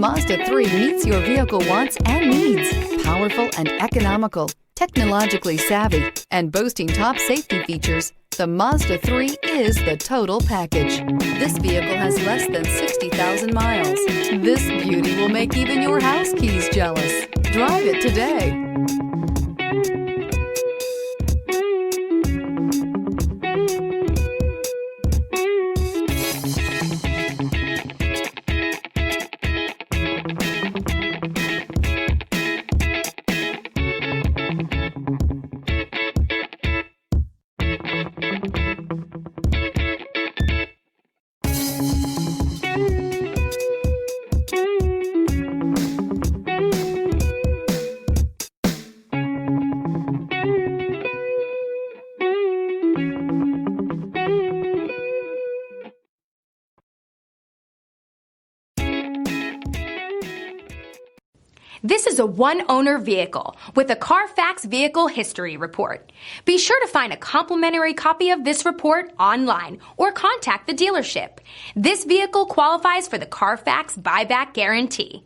Mazda 3 meets your vehicle wants and needs. Powerful and economical, technologically savvy, and boasting top safety features, the Mazda 3 is the total package. This vehicle has less than 60,000 miles. This beauty will make even your house keys jealous. Drive it today. This is a one-owner vehicle with a Carfax Vehicle History Report. Be sure to find a complimentary copy of this report online or contact the dealership. This vehicle qualifies for the Carfax Buyback Guarantee.